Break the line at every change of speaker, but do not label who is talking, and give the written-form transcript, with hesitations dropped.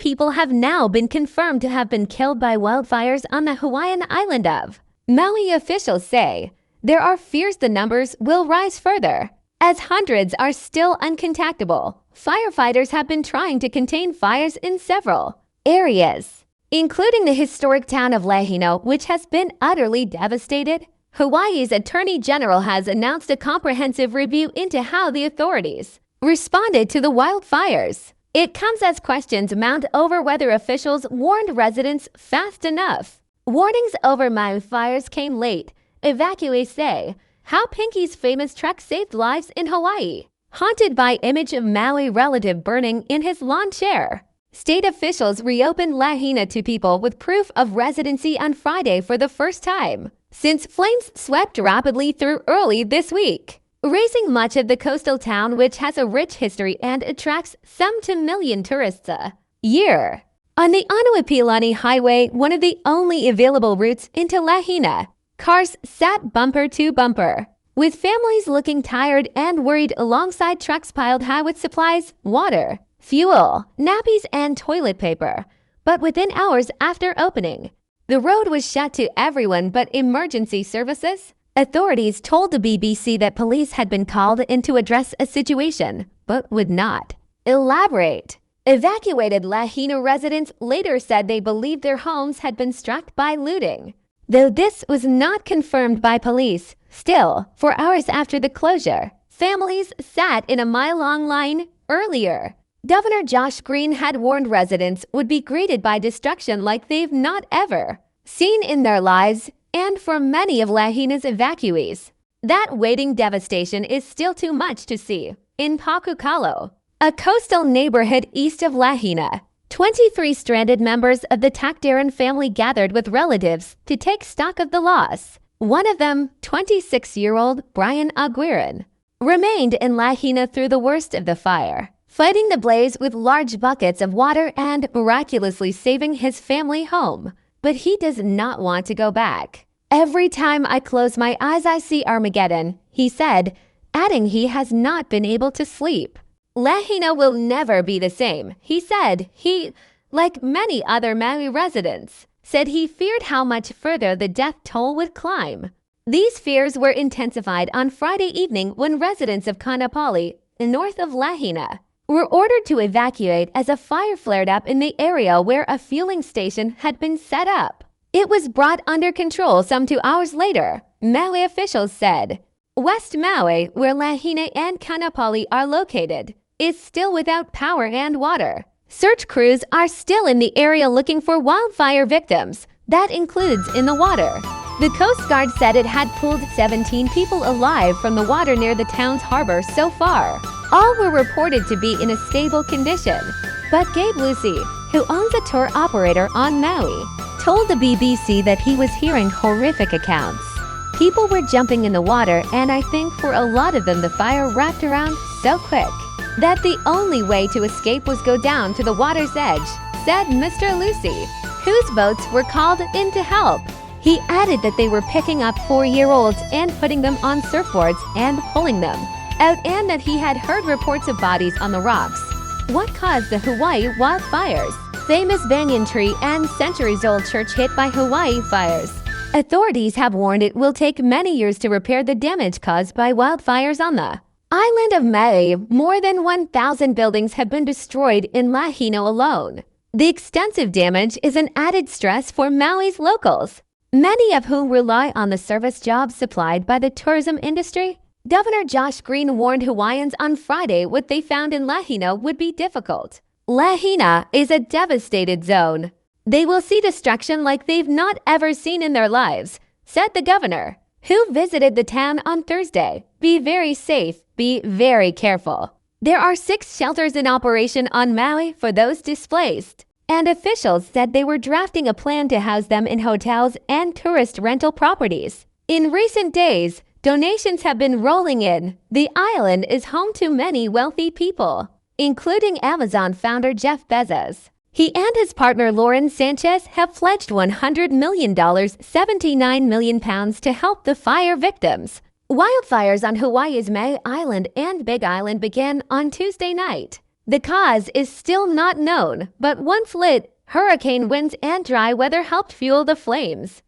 people have now been confirmed to have been killed by wildfires on the Hawaiian island of Maui. Officials say there are fears the numbers will rise further, as hundreds are still uncontactable. Firefighters have been trying to contain fires in several areas, including the historic town of Lahaina, which has been utterly devastated. Hawaii's Attorney General has announced a comprehensive review into how the authorities responded to the wildfires. It comes as questions mount over whether officials warned residents fast enough. Warnings over Maui fires came late, evacuees say. How Pinky's famous truck saved lives in Hawaii. Haunted by image of Maui relative burning in his lawn chair. State officials reopened Lahaina to people with proof of residency on Friday for the first time since flames swept rapidly through early this week, raising much of the coastal town, which has a rich history and attracts some 2 million tourists a year. On the Anuapilani Highway, one of the only available routes into Lahaina, cars sat bumper to bumper, with families looking tired and worried alongside trucks piled high with supplies, water, fuel, nappies, and toilet paper. But within hours after opening, the road was shut to everyone but emergency services. Authorities told the BBC that police had been called in to address a situation, but would not elaborate. Evacuated Lahaina residents later said they believed their homes had been struck by looting, though this was not confirmed by police. Still, for hours after the closure, families sat in a mile-long line earlier. Governor Josh Green had warned residents would be greeted by destruction like they've not ever seen in their lives, and for many of Lahaina's evacuees, that waiting devastation is still too much to see. In Pakukalo, a coastal neighborhood east of Lahaina, 23 stranded members of the Takdaran family gathered with relatives to take stock of the loss. One of them, 26-year-old Brian Aguirre, remained in Lahaina through the worst of the fire, fighting the blaze with large buckets of water and miraculously saving his family home. But he does not want to go back. Every time I close my eyes, I see Armageddon, he said, adding he has not been able to sleep. Lahaina will never be the same, he said. He, like many other Maui residents, said he feared how much further the death toll would climb. These fears were intensified on Friday evening when residents of Kaanapali, north of Lahaina, were ordered to evacuate as a fire flared up in the area where a fueling station had been set up. It was brought under control some 2 hours later, Maui officials said. West Maui, where Lahaina and Kaanapali are located, is still without power and water. Search crews are still in the area looking for wildfire victims. That includes in the water. The Coast Guard said it had pulled 17 people alive from the water near the town's harbor so far. All were reported to be in a stable condition. But Gabe Lucy, who owns a tour operator on Maui, told the BBC that he was hearing horrific accounts. People were jumping in the water, and I think for a lot of them the fire wrapped around so quick that the only way to escape was go down to the water's edge, said Mr. Lucy, whose boats were called in to help. He added that they were picking up 4-year-olds and putting them on surfboards and pulling them out, and that he had heard reports of bodies on the rocks. What caused the Hawaii wildfires? Famous banyan tree and centuries-old church hit by Hawaii fires. Authorities have warned it will take many years to repair the damage caused by wildfires on the island of Maui. More than 1,000 buildings have been destroyed in Lahaina alone. The extensive damage is an added stress for Maui's locals, many of whom rely on the service jobs supplied by the tourism industry. Governor Josh Green warned Hawaiians on Friday what they found in Lahaina would be difficult. Lahaina is a devastated zone. They will see destruction like they've not ever seen in their lives, said the governor, who visited the town on Thursday. Be very safe, be very careful. There are 6 shelters in operation on Maui for those displaced, and officials said they were drafting a plan to house them in hotels and tourist rental properties. In recent days, donations have been rolling in. The island is home to many wealthy people, including Amazon founder Jeff Bezos. He and his partner Lauren Sanchez have pledged $100 million, 79 million pounds, to help the fire victims. Wildfires on Hawaii's Maui Island and Big Island began on Tuesday night, The cause is still not known, but once lit, hurricane winds and dry weather helped fuel the flames.